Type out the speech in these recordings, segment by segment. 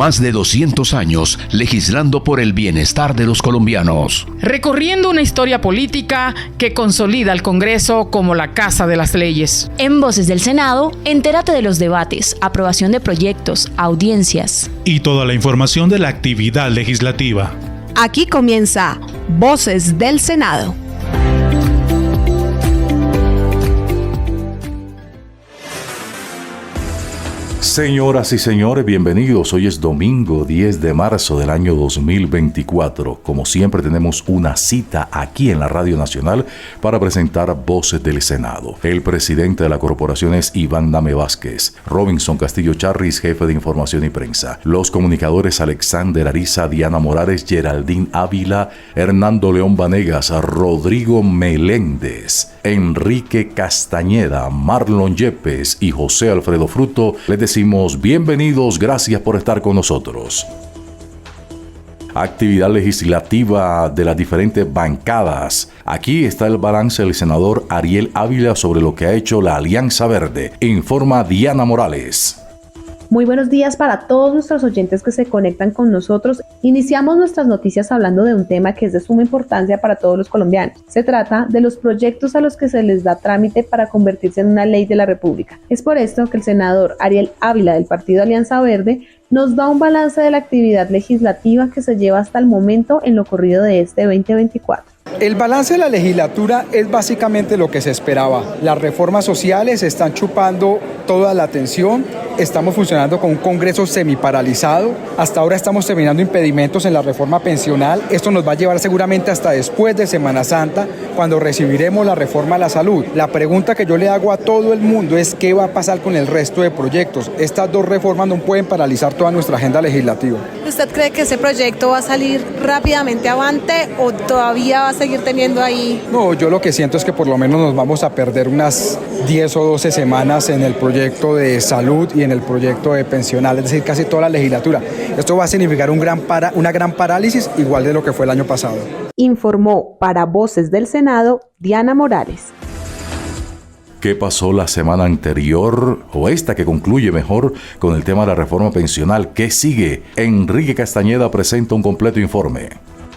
Más de 200 años legislando por el bienestar de los colombianos. Recorriendo una historia política que consolida al Congreso como la casa de las leyes. En Voces del Senado, entérate de los debates, aprobación de proyectos, audiencias y toda la información de la actividad legislativa. Aquí comienza Voces del Senado. Señoras y señores, bienvenidos. Hoy es domingo 10 de marzo del año 2024. Como siempre tenemos una cita aquí en la Radio Nacional para presentar Voces del Senado. El presidente de la corporación es Iván Name Vázquez, Robinson Castillo Charris, jefe de información y prensa. Los comunicadores Alexander Ariza, Diana Morales, Geraldine Ávila, Hernando León Vanegas, Rodrigo Meléndez, Enrique Castañeda, Marlon Yepes y José Alfredo Fruto. Les decimos bienvenidos, gracias por estar con nosotros. Actividad legislativa de las diferentes bancadas. Aquí está el balance del senador Ariel Ávila sobre lo que ha hecho la Alianza Verde. Informa Diana Morales. Muy buenos días para todos nuestros oyentes que se conectan con nosotros. Iniciamos nuestras noticias hablando de un tema que es de suma importancia para todos los colombianos. Se trata de los proyectos a los que se les da trámite para convertirse en una ley de la República. Es por esto que el senador Ariel Ávila del Partido Alianza Verde nos da un balance de la actividad legislativa que se lleva hasta el momento en lo corrido de este 2024. El balance de la legislatura es básicamente lo que se esperaba. Las reformas sociales están chupando toda la atención. Estamos funcionando con un Congreso semiparalizado. Hasta ahora estamos terminando impedimentos en la reforma pensional. Esto nos va a llevar seguramente hasta después de Semana Santa, cuando recibiremos la reforma a la salud. La pregunta que yo le hago a todo el mundo es ¿qué va a pasar con el resto de proyectos? Estas dos reformas no pueden paralizar toda nuestra agenda legislativa. ¿Usted cree que ese proyecto va a salir rápidamente avante o todavía va a seguir teniendo ahí? No, yo lo que siento es que por lo menos nos vamos a perder unas 10 o 12 semanas en el proyecto de salud y en el proyecto de pensional, es decir, casi toda la legislatura. Esto va a significar una gran parálisis, igual de lo que fue el año pasado. Informó para Voces del Senado Diana Morales. ¿Qué pasó la semana anterior o esta que concluye mejor con el tema de la reforma pensional? ¿Qué sigue? Enrique Castañeda presenta un completo informe.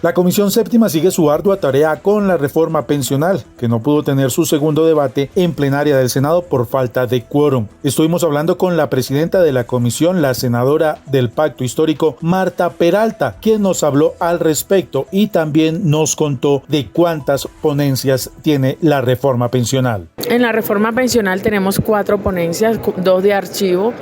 La Comisión Séptima sigue su ardua tarea con la reforma pensional, que no pudo tener su segundo debate en plenaria del Senado por falta de quórum. Estuvimos hablando con la presidenta de la comisión, la senadora del Pacto Histórico, Marta Peralta, quien nos habló al respecto y también nos contó de cuántas ponencias tiene la reforma pensional. En la reforma pensional tenemos 4 ponencias, 2 de archivo,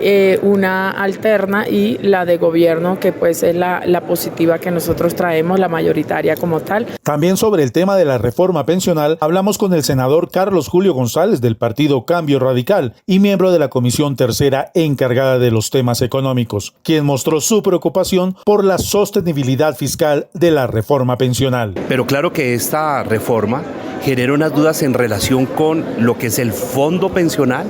una alterna y la de gobierno, que pues es la positiva que nosotros traemos, la mayoritaria como tal. También sobre el tema de la reforma pensional hablamos con el senador Carlos Julio González del partido Cambio Radical y miembro de la Comisión Tercera encargada de los temas económicos, quien mostró su preocupación por la sostenibilidad fiscal de la reforma pensional. Pero claro que esta reforma genera unas dudas en relación con lo que es el fondo pensional,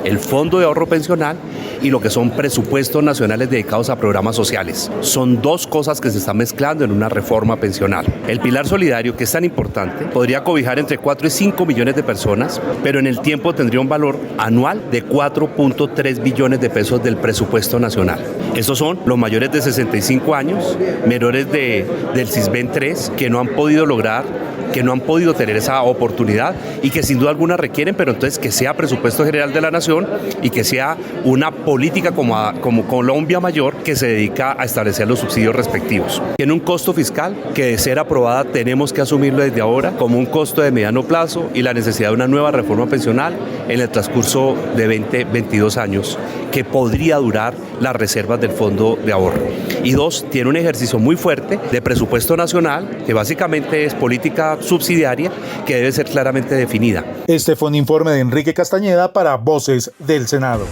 el fondo de ahorro pensional y lo que son presupuestos nacionales dedicados a programas sociales. Son dos cosas que se están mezclando en una reforma pensional. El pilar solidario, que es tan importante, podría cobijar entre 4 y 5 millones de personas, pero en el tiempo tendría un valor anual de 4.3 billones de pesos del presupuesto nacional. Estos son los mayores de 65 años, menores del CISBEN 3, que no han podido lograr, que no han podido tener esa oportunidad y que sin duda alguna requieren, pero entonces que sea presupuesto general de la nación y que sea una política como Colombia Mayor que se dedica a establecer los subsidios respectivos. Tiene un costo fiscal que de ser aprobada tenemos que asumirlo desde ahora como un costo de mediano plazo y la necesidad de una nueva reforma pensional en el transcurso de 22 años que podría durar las reservas del fondo de ahorro. Y 2, tiene un ejercicio muy fuerte de presupuesto nacional que básicamente es política subsidiaria que debe ser claramente definida. Este fue un informe de Enrique Castañeda para Voces del Senado.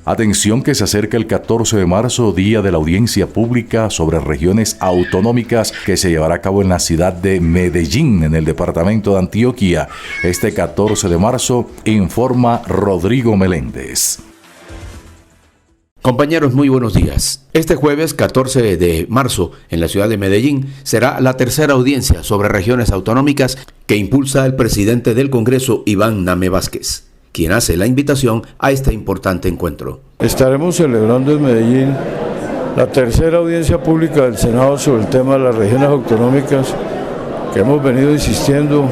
Atención que se acerca el 14 de marzo, día de la audiencia pública sobre regiones autonómicas que se llevará a cabo en la ciudad de Medellín, en el departamento de Antioquia. Este 14 de marzo, informa Rodrigo Meléndez. Compañeros, muy buenos días. Este jueves 14 de marzo, en la ciudad de Medellín, será la tercera audiencia sobre regiones autonómicas que impulsa el presidente del Congreso, Iván Name Vázquez, quien hace la invitación a este importante encuentro. Estaremos celebrando en Medellín La tercera audiencia pública del Senado sobre el tema de las regiones autonómicas, que hemos venido insistiendo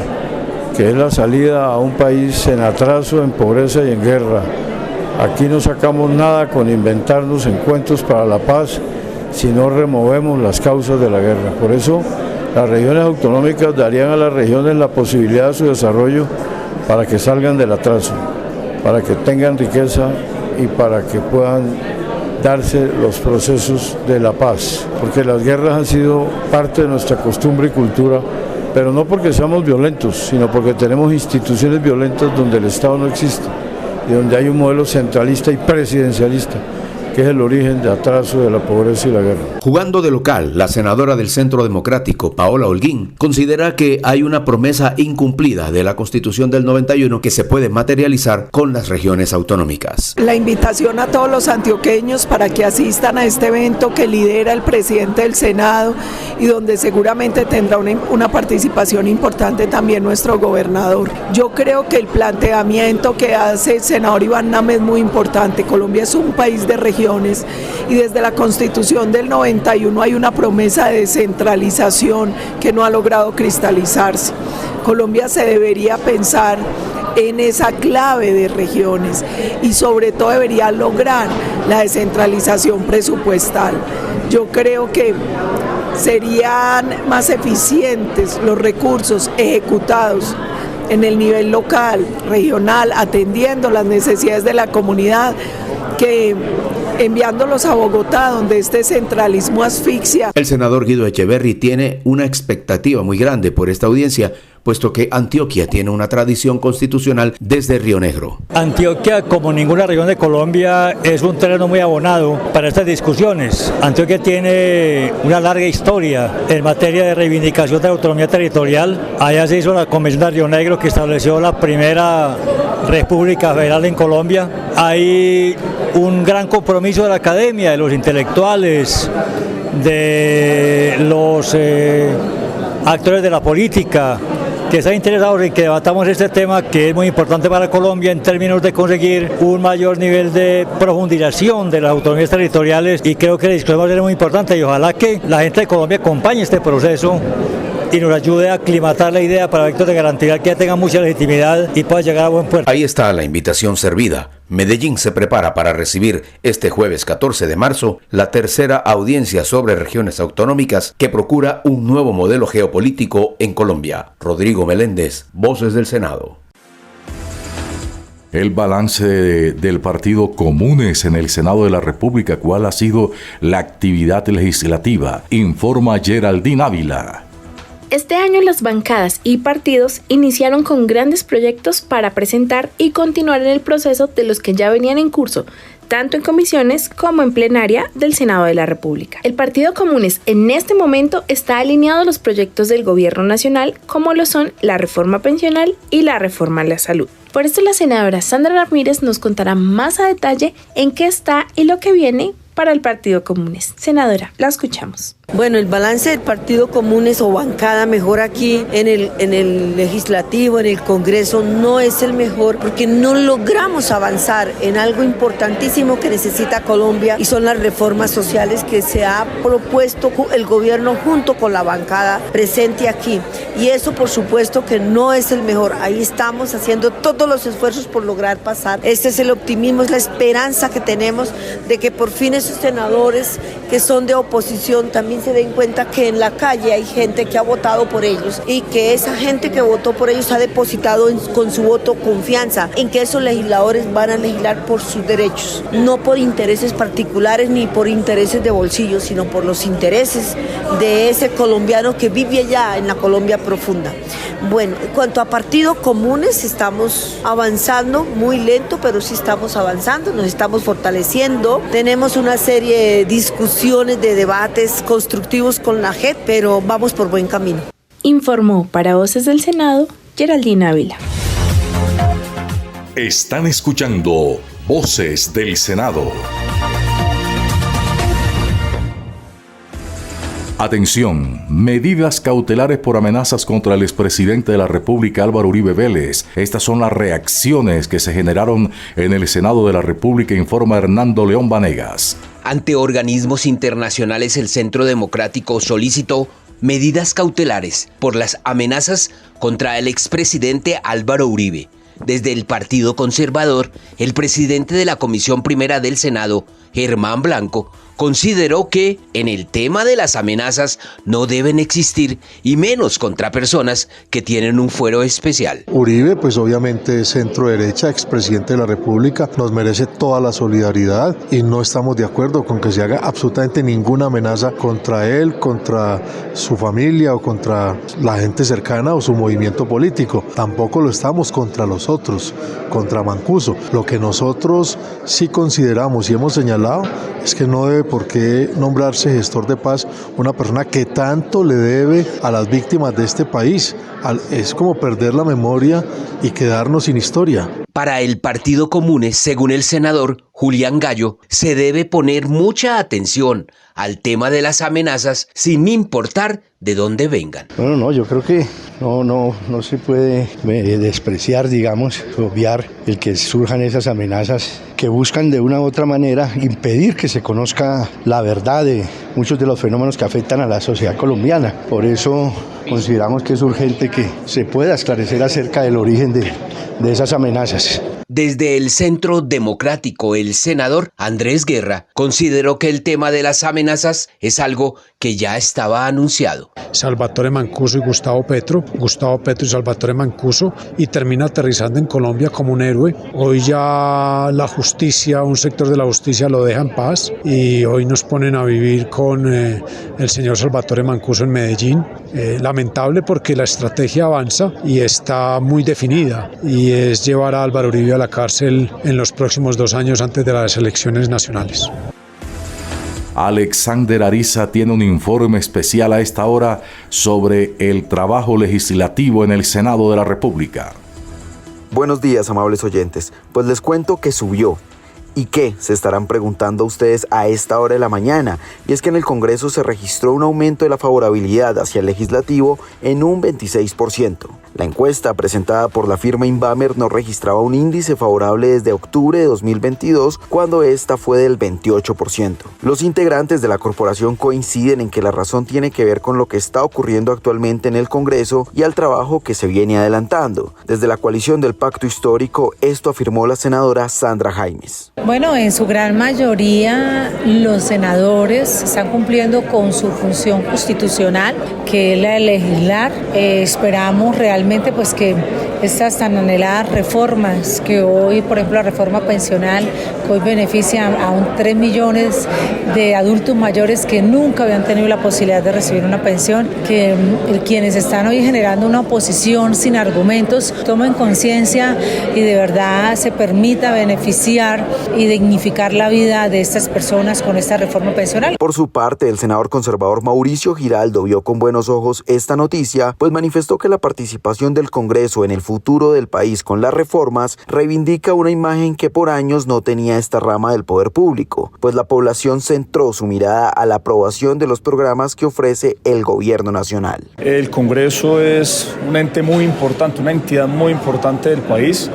que es la salida a un país en atraso, en pobreza y en guerra. Aquí no sacamos nada con inventarnos encuentros para la paz si no removemos las causas de la guerra. Por eso las regiones autonómicas darían a las regiones la posibilidad de su desarrollo para que salgan del atraso, para que tengan riqueza y para que puedan darse los procesos de la paz, porque las guerras han sido parte de nuestra costumbre y cultura, pero no porque seamos violentos, sino porque tenemos instituciones violentas donde el Estado no existe y donde hay un modelo centralista y presidencialista, que es el origen de atraso de la pobreza y la guerra. Jugando de local, la senadora del Centro Democrático, Paola Holguín, considera que hay una promesa incumplida de la Constitución del 91 que se puede materializar con las regiones autonómicas. La invitación a todos los antioqueños para que asistan a este evento que lidera el presidente del Senado y donde seguramente tendrá una participación importante también nuestro gobernador. Yo creo que el planteamiento que hace el senador Iván Name es muy importante. Colombia es un país de regiones y desde la Constitución del 91 hay una promesa de descentralización que no ha logrado cristalizarse. Colombia se debería pensar en esa clave de regiones y sobre todo debería lograr la descentralización presupuestal. Yo creo que serían más eficientes los recursos ejecutados en el nivel local, regional, atendiendo las necesidades de la comunidad, que enviándolos a Bogotá, donde este centralismo asfixia. El senador Guido Echeverry tiene una expectativa muy grande por esta audiencia, puesto que Antioquia tiene una tradición constitucional desde Río Negro. Antioquia, como ninguna región de Colombia, es un terreno muy abonado para estas discusiones. Antioquia tiene una larga historia en materia de reivindicación de la autonomía territorial. Allá se hizo la Convención de Río Negro, que estableció la primera República Federal en Colombia. Hay un gran compromiso de la academia, de los intelectuales, de los actores de la política, que están interesados en que debatamos este tema que es muy importante para Colombia en términos de conseguir un mayor nivel de profundización de las autonomías territoriales, y creo que la discusión va a ser muy importante y ojalá que la gente de Colombia acompañe este proceso y nos ayude a aclimatar la idea para efectos de garantizar que ya tenga mucha legitimidad y pueda llegar a buen puerto. Ahí está la invitación servida. Medellín se prepara para recibir este jueves 14 de marzo la tercera audiencia sobre regiones autonómicas que procura un nuevo modelo geopolítico en Colombia. Rodrigo Meléndez, Voces del Senado. El balance del partido Comunes en el Senado de la República, ¿cuál ha sido la actividad legislativa? Informa Geraldine Ávila. Este año las bancadas y partidos iniciaron con grandes proyectos para presentar y continuar en el proceso de los que ya venían en curso, tanto en comisiones como en plenaria del Senado de la República. El Partido Comunes en este momento está alineado a los proyectos del Gobierno Nacional, como lo son la reforma pensional y la reforma a la salud. Por esto la senadora Sandra Ramírez nos contará más a detalle en qué está y lo que viene para el Partido Comunes. Senadora, la escuchamos. Bueno, el balance del Partido Comunes o bancada mejor aquí en el legislativo, en el Congreso, no es el mejor porque no logramos avanzar en algo importantísimo que necesita Colombia y son las reformas sociales que se ha propuesto el gobierno junto con la bancada presente aquí. Y eso por supuesto que no es el mejor. Ahí estamos haciendo todos los esfuerzos por lograr pasar. Este es el optimismo, es la esperanza que tenemos de que por fin esos senadores que son de oposición también se den cuenta que en la calle hay gente que ha votado por ellos y que esa gente que votó por ellos ha depositado con su voto confianza en que esos legisladores van a legislar por sus derechos, no por intereses particulares ni por intereses de bolsillo, sino por los intereses de ese colombiano que vive allá en la Colombia profunda. Bueno, en cuanto a Partido Comunes, estamos avanzando muy lento, pero sí estamos avanzando, nos estamos fortaleciendo. Tenemos una serie de discusiones, de debates constructivos con la JEP, pero vamos por buen camino. Informó para Voces del Senado, Geraldine Ávila. Están escuchando Voces del Senado. Atención, medidas cautelares por amenazas contra el expresidente de la República Álvaro Uribe Vélez. Estas son las reacciones que se generaron en el Senado de la República, informa Hernando León Vanegas. Ante organismos internacionales, el Centro Democrático solicitó medidas cautelares por las amenazas contra el expresidente Álvaro Uribe. Desde el Partido Conservador, el presidente de la Comisión Primera del Senado, Germán Blanco, consideró que en el tema de las amenazas no deben existir, y menos contra personas que tienen un fuero especial. Uribe, pues obviamente es centro derecha, expresidente de la República, nos merece toda la solidaridad y no estamos de acuerdo con que se haga absolutamente ninguna amenaza contra él, contra su familia o contra la gente cercana o su movimiento político. Tampoco lo estamos contra los otros, contra Mancuso. Lo que nosotros sí consideramos y hemos señalado es que no debe por qué nombrarse gestor de paz una persona que tanto le debe a las víctimas de este país. Es como perder la memoria y quedarnos sin historia. Para el Partido Comunes, según el senador Julián Gallo, se debe poner mucha atención al tema de las amenazas sin importar de dónde vengan. Bueno, no, yo creo que no se puede despreciar, digamos, obviar el que surjan esas amenazas que buscan de una u otra manera impedir que se conozca la verdad de muchos de los fenómenos que afectan a la sociedad colombiana. Por eso consideramos que es urgente que se pueda esclarecer acerca del origen de esas amenazas. Desde el Centro Democrático, el senador Andrés Guerra consideró que el tema de las amenazas es algo que ya estaba anunciado. Salvatore Mancuso y Gustavo Petro y Salvatore Mancuso, y termina aterrizando en Colombia como un héroe. Hoy ya la justicia, un sector de la justicia lo deja en paz, y hoy nos ponen a vivir con el señor Salvatore Mancuso en Medellín. Lamentable, porque la estrategia avanza y está muy definida, y es llevar a Álvaro Uribe a la cárcel en los próximos 2 años antes de las elecciones nacionales. Alexander Ariza tiene un informe especial a esta hora sobre el trabajo legislativo en el Senado de la República. Buenos días, amables oyentes. Pues les cuento que subió. ¿Y qué? Se estarán preguntando ustedes a esta hora de la mañana. Y es que en el Congreso se registró un aumento de la favorabilidad hacia el legislativo en un 26%. La encuesta presentada por la firma Inbamer no registraba un índice favorable desde octubre de 2022, cuando esta fue del 28%. Los integrantes de la corporación coinciden en que la razón tiene que ver con lo que está ocurriendo actualmente en el Congreso y al trabajo que se viene adelantando. Desde la coalición del Pacto Histórico, esto afirmó la senadora Sandra Jaimes. Bueno, en su gran mayoría los senadores están cumpliendo con su función constitucional, que es la de legislar. Esperamos realmente pues que estas tan anheladas reformas que hoy, por ejemplo, la reforma pensional, que hoy beneficia a 3 millones de adultos mayores que nunca habían tenido la posibilidad de recibir una pensión, que quienes están hoy generando una oposición sin argumentos tomen conciencia y de verdad se permita beneficiar y dignificar la vida de estas personas con esta reforma pensional. Por su parte, el senador conservador Mauricio Giraldo vio con buenos ojos esta noticia, pues manifestó que la participación del Congreso en el futuro del país con las reformas reivindica una imagen que por años no tenía esta rama del poder público, pues la población centró su mirada a la aprobación de los programas que ofrece el gobierno nacional. El Congreso es un ente muy importante, una entidad muy importante del país.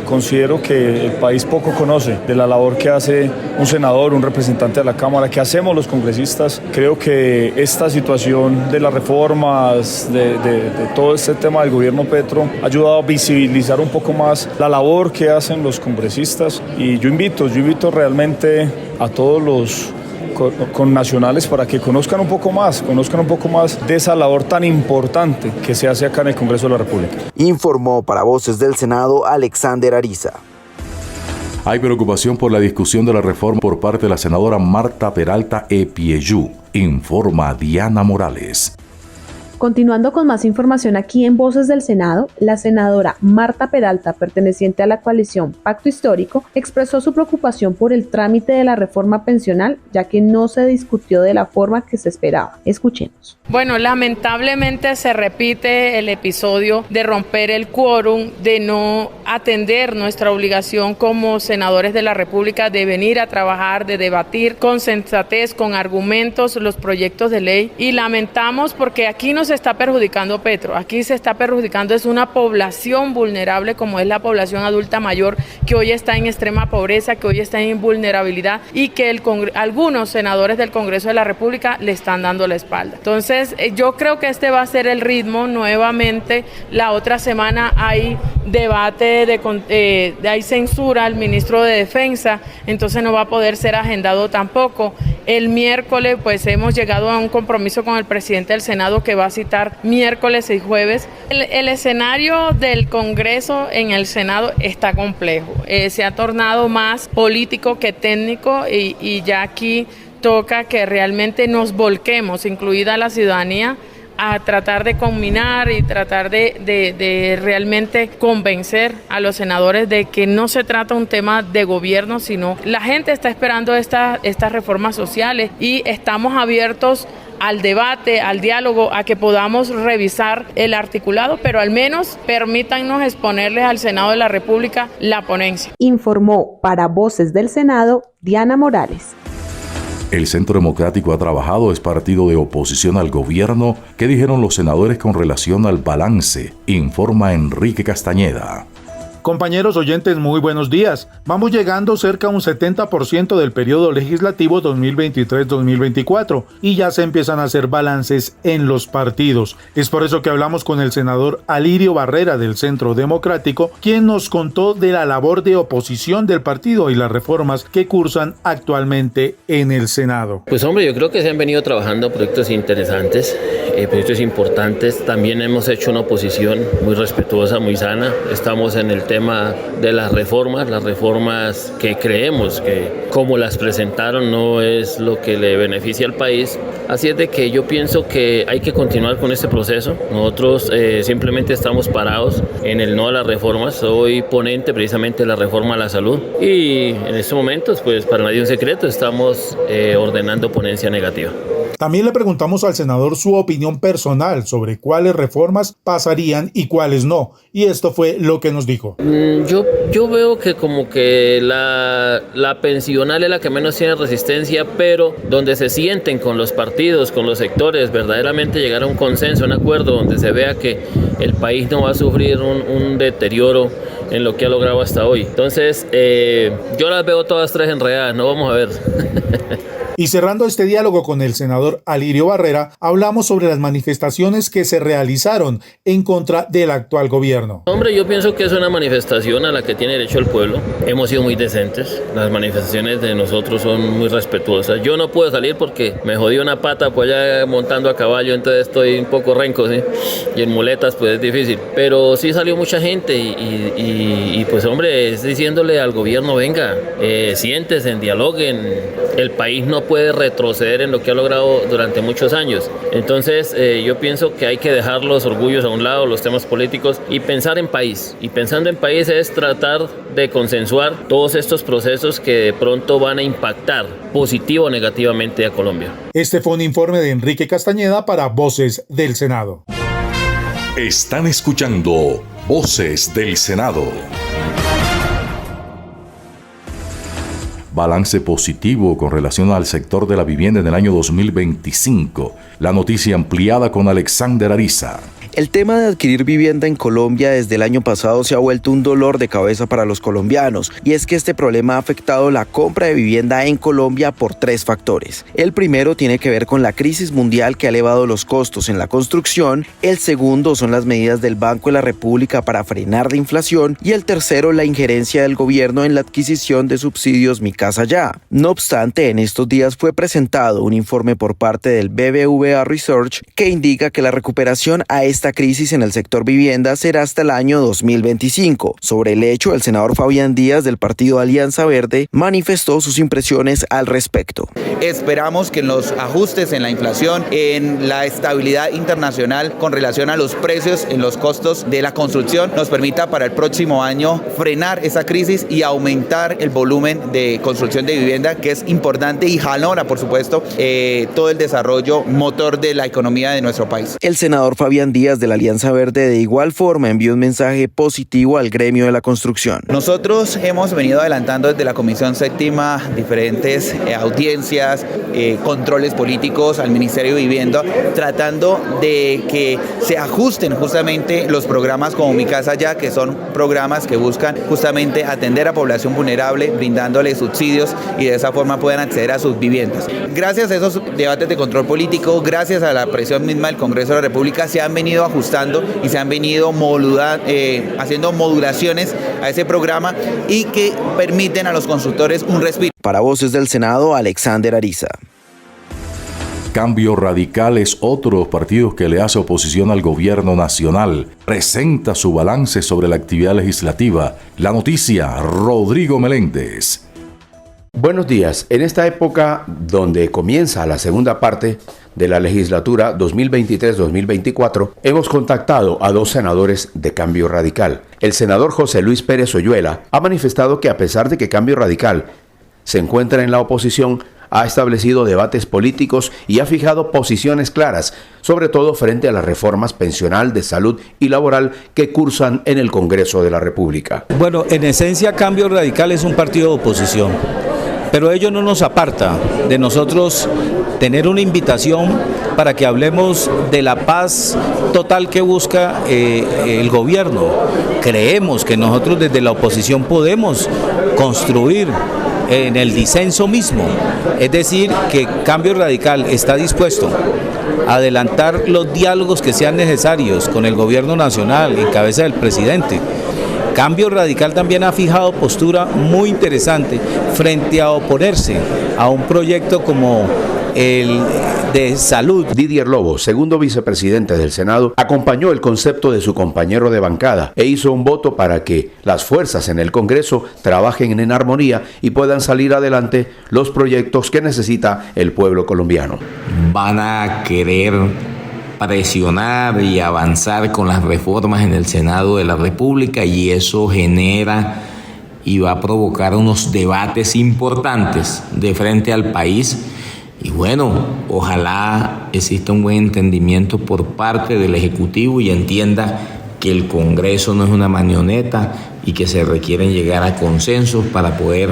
Considero que el país poco conoce de la labor que hace un senador, un representante de la Cámara, que hacemos los congresistas. Creo que esta situación de las reformas, de todo este tema del gobierno Petro, ha ayudado a visibilizar un poco más la labor que hacen los congresistas, y yo invito realmente a todos los connacionales para que conozcan un poco más de esa labor tan importante que se hace acá en el Congreso de la República. Informó para Voces del Senado Alexander Ariza. Hay preocupación por la discusión de la reforma por parte de la senadora Marta Peralta Epieyú, informa Diana Morales. Continuando con más información aquí en Voces del Senado, la senadora Marta Peralta, perteneciente a la coalición Pacto Histórico, expresó su preocupación por el trámite de la reforma pensional, ya que no se discutió de la forma que se esperaba. Escuchemos. Bueno, lamentablemente se repite el episodio de romper el quórum, de no atender nuestra obligación como senadores de la República de venir a trabajar, de debatir con sensatez, con argumentos, los proyectos de ley, y lamentamos porque aquí nos se está perjudicando Petro, aquí se está perjudicando es una población vulnerable como es la población adulta mayor que hoy está en extrema pobreza, que hoy está en vulnerabilidad y que algunos senadores del Congreso de la República le están dando la espalda. Entonces yo creo que este va a ser el ritmo. Nuevamente la otra semana hay debate, hay censura al ministro de Defensa, entonces no va a poder ser agendado tampoco. El miércoles pues hemos llegado a un compromiso con el presidente del Senado que va a citar miércoles y jueves. El escenario del Congreso en el Senado está complejo, se ha tornado más político que técnico y ya aquí toca que realmente nos volquemos, incluida la ciudadanía, a tratar de combinar y tratar de realmente convencer a los senadores de que no se trata un tema de gobierno, sino la gente está esperando estas reformas sociales y estamos abiertos al debate, al diálogo, a que podamos revisar el articulado, pero al menos permítannos exponerles al Senado de la República la ponencia. Informó para Voces del Senado Diana Morales. El Centro Democrático ha trabajado, es partido de oposición al gobierno. ¿Qué dijeron los senadores con relación al balance? Informa Enrique Castañeda. Compañeros oyentes, muy buenos días. Vamos llegando cerca a un 70% del periodo legislativo 2023-2024 y ya se empiezan a hacer balances en los partidos. Es por eso que hablamos con el senador Alirio Barrera del Centro Democrático, quien nos contó de la labor de oposición del partido y las reformas que cursan actualmente en el Senado. Pues hombre, yo creo que se han venido trabajando proyectos interesantes, proyectos importantes. También hemos hecho una oposición muy respetuosa, muy sana. Estamos en el tema de las reformas que creemos que como las presentaron no es lo que le beneficia al país. Así es de que yo pienso que hay que continuar con este proceso. Nosotros simplemente estamos parados en el no a las reformas. Soy ponente precisamente de la reforma a la salud y en estos momentos, pues para nadie es un secreto, estamos ordenando ponencia negativa. También le preguntamos al senador su opinión personal sobre cuáles reformas pasarían y cuáles no, y esto fue lo que nos dijo. Yo veo que como que la pensional es la que menos tiene resistencia, pero donde se sienten con los partidos, con los sectores, verdaderamente llegar a un consenso, un acuerdo donde se vea que el país no va a sufrir un deterioro en lo que ha logrado hasta hoy. Entonces, yo las veo todas tres enredadas, no vamos a ver. Y cerrando este diálogo con el senador Alirio Barrera, hablamos sobre las manifestaciones que se realizaron en contra del actual gobierno. Hombre, yo pienso que es una manifestación a la que tiene derecho el pueblo. Hemos sido muy decentes. Las manifestaciones de nosotros son muy respetuosas. Yo no puedo salir porque me jodí una pata pues allá montando a caballo, entonces estoy un poco renco, ¿sí? Y en muletas pues es difícil. Pero sí salió mucha gente y pues hombre, es diciéndole al gobierno, venga, siéntese, dialoguen. El país no puede retroceder en lo que ha logrado durante muchos años. Entonces yo pienso que hay que dejar los orgullos a un lado, los temas políticos y pensar en país. Y pensando en país es tratar de consensuar todos estos procesos que de pronto van a impactar positivo o negativamente a Colombia. Este fue un informe de Enrique Castañeda para Voces del Senado. Están escuchando Voces del Senado. Balance positivo con relación al sector de la vivienda en el año 2025. La noticia ampliada con Alexander Ariza. El tema de adquirir vivienda en Colombia desde el año pasado se ha vuelto un dolor de cabeza para los colombianos, y es que este problema ha afectado la compra de vivienda en Colombia por 3 factores. El primero tiene que ver con la crisis mundial que ha elevado los costos en la construcción, el segundo son las medidas del Banco de la República para frenar la inflación y el tercero la injerencia del gobierno en la adquisición de subsidios Mi Casa Ya. No obstante, en estos días fue presentado un informe por parte del BBVA Research que indica que la recuperación a esta crisis en el sector vivienda será hasta el año 2025. Sobre el hecho, el senador Fabián Díaz del partido Alianza Verde manifestó sus impresiones al respecto. Esperamos que en los ajustes en la inflación, en la estabilidad internacional con relación a los precios, en los costos de la construcción, nos permita para el próximo año frenar esa crisis y aumentar el volumen de construcción de vivienda, que es importante y jalona, por supuesto, todo el desarrollo motor de la economía de nuestro país. El senador Fabián Díaz Díaz de la Alianza Verde de igual forma envió un mensaje positivo al gremio de la construcción. Nosotros hemos venido adelantando desde la Comisión Séptima diferentes audiencias, controles políticos al Ministerio de Vivienda, tratando de que se ajusten justamente los programas como Mi Casa Ya, que son programas que buscan justamente atender a población vulnerable, brindándoles subsidios y de esa forma puedan acceder a sus viviendas. Gracias a esos debates de control político, gracias a la presión misma del Congreso de la República, se han venido ajustando y se han venido haciendo modulaciones a ese programa y que permiten a los constructores un respiro. Para Voces del Senado, Alexander Ariza. Cambio Radical es otro de los partidos que le hace oposición al gobierno nacional. Presenta su balance sobre la actividad legislativa. La noticia, Rodrigo Meléndez. Buenos días. En esta época donde comienza la segunda parte de la legislatura 2023-2024, hemos contactado a dos senadores de Cambio Radical. El senador José Luis Pérez Oyuela ha manifestado que a pesar de que Cambio Radical se encuentra en la oposición, ha establecido debates políticos y ha fijado posiciones claras, sobre todo frente a las reformas pensional, de salud y laboral que cursan en el Congreso de la República. Bueno, en esencia Cambio Radical es un partido de oposición, pero ello no nos aparta de nosotros tener una invitación para que hablemos de la paz total que busca el gobierno. Creemos que nosotros desde la oposición podemos construir en el disenso mismo, es decir, que Cambio Radical está dispuesto a adelantar los diálogos que sean necesarios con el gobierno nacional en cabeza del presidente. Cambio Radical también ha fijado postura muy interesante frente a oponerse a un proyecto como el de salud. Didier Lobo, segundo vicepresidente del Senado, acompañó el concepto de su compañero de bancada e hizo un voto para que las fuerzas en el Congreso trabajen en armonía y puedan salir adelante los proyectos que necesita el pueblo colombiano. Van a querer presionar y avanzar con las reformas en el Senado de la República y eso genera y va a provocar unos debates importantes de frente al país. Y bueno, ojalá exista un buen entendimiento por parte del Ejecutivo y entienda que el Congreso no es una marioneta y que se requieren llegar a consensos para poder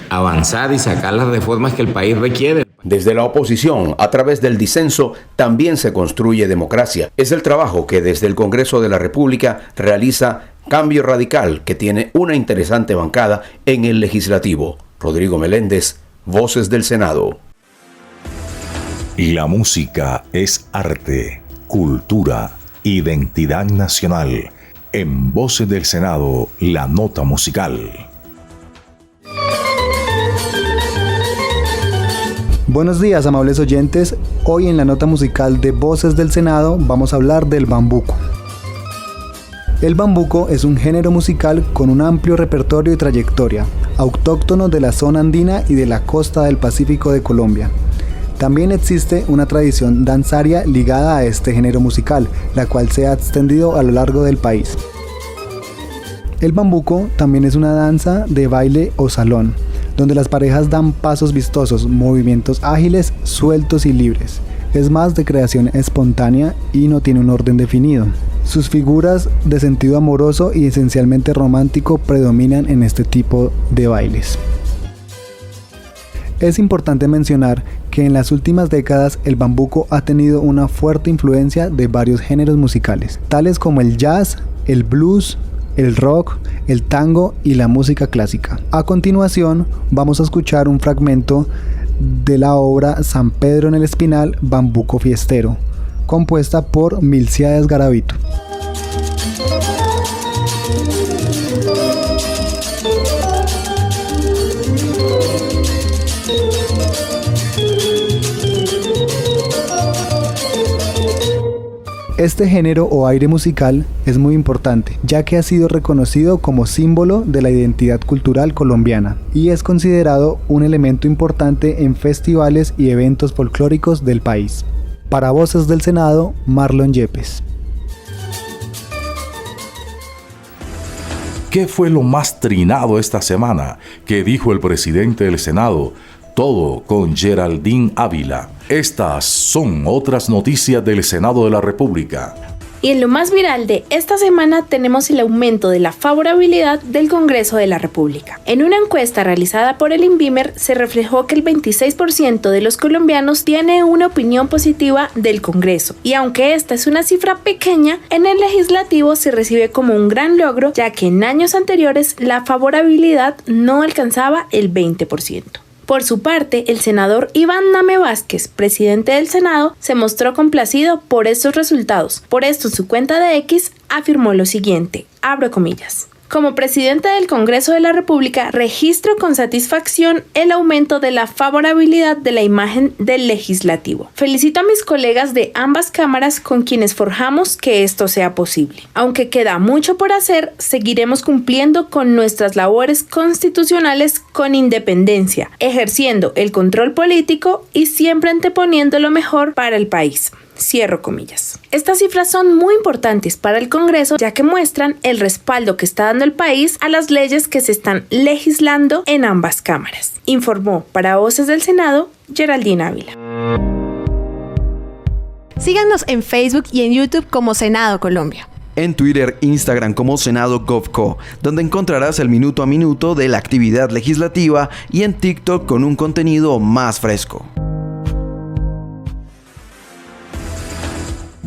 avanzar y sacar las reformas que el país requiere. Desde la oposición, a través del disenso, también se construye democracia. Es el trabajo que desde el Congreso de la República realiza Cambio Radical, que tiene una interesante bancada en el Legislativo. Rodrigo Meléndez, Voces del Senado. La música es arte, cultura, identidad nacional. En Voces del Senado, la nota musical. Buenos días, amables oyentes. Hoy en la nota musical de Voces del Senado vamos a hablar del bambuco. El bambuco es un género musical con un amplio repertorio y trayectoria, autóctono de la zona andina y de la costa del Pacífico de Colombia. También existe una tradición danzaria ligada a este género musical, la cual se ha extendido a lo largo del país. El bambuco también es una danza de baile o salón, donde las parejas dan pasos vistosos, movimientos ágiles, sueltos y libres. Es más de creación espontánea y no tiene un orden definido. Sus figuras de sentido amoroso y esencialmente romántico predominan en este tipo de bailes. Es importante mencionar que en las últimas décadas el bambuco ha tenido una fuerte influencia de varios géneros musicales, tales como el jazz, el blues, el rock, el tango y la música clásica. A continuación vamos a escuchar un fragmento de la obra San Pedro en el Espinal, Bambuco Fiestero, compuesta por Milcíades Garavito. Este género o aire musical es muy importante, ya que ha sido reconocido como símbolo de la identidad cultural colombiana y es considerado un elemento importante en festivales y eventos folclóricos del país. Para Voces del Senado, Marlon Yepes. ¿Qué fue lo más trinado esta semana? ¿Qué dijo el presidente del Senado? Todo con Geraldine Ávila. Estas son otras noticias del Senado de la República. Y en lo más viral de esta semana tenemos el aumento de la favorabilidad del Congreso de la República. En una encuesta realizada por el INVIMER se reflejó que el 26% de los colombianos tiene una opinión positiva del Congreso. Y aunque esta es una cifra pequeña, en el legislativo se recibe como un gran logro, ya que en años anteriores la favorabilidad no alcanzaba el 20%. Por su parte, el senador Iván Name Vázquez, presidente del Senado, se mostró complacido por estos resultados. Por esto, en su cuenta de X afirmó lo siguiente, abro comillas. Como presidente del Congreso de la República, registro con satisfacción el aumento de la favorabilidad de la imagen del legislativo. Felicito a mis colegas de ambas cámaras con quienes forjamos que esto sea posible. Aunque queda mucho por hacer, seguiremos cumpliendo con nuestras labores constitucionales con independencia, ejerciendo el control político y siempre anteponiendo lo mejor para el país. Cierro comillas. Estas cifras son muy importantes para el Congreso, ya que muestran el respaldo que está dando el país a las leyes que se están legislando en ambas cámaras. Informó para Voces del Senado, Geraldine Ávila. Síganos en Facebook y en YouTube como Senado Colombia. En Twitter, Instagram como Senado GovCo, donde encontrarás el minuto a minuto de la actividad legislativa, y en TikTok con un contenido más fresco.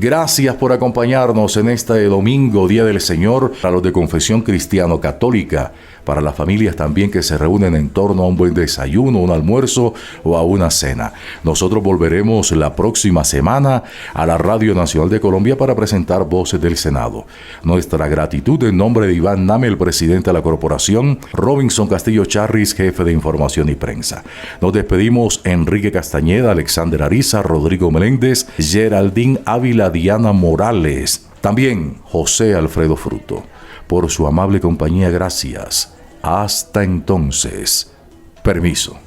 Gracias por acompañarnos en este domingo, Día del Señor, para los de confesión cristiano-católica, para las familias también que se reúnen en torno a un buen desayuno, un almuerzo o a una cena. Nosotros volveremos la próxima semana a la Radio Nacional de Colombia para presentar Voces del Senado. Nuestra gratitud en nombre de Iván Name, el presidente de la corporación, Robinson Castillo Charris, jefe de información y prensa. Nos despedimos Enrique Castañeda, Alexander Ariza, Rodrigo Meléndez, Geraldine Ávila, Diana Morales, también José Alfredo Fruto. Por su amable compañía, gracias. Hasta entonces. Permiso.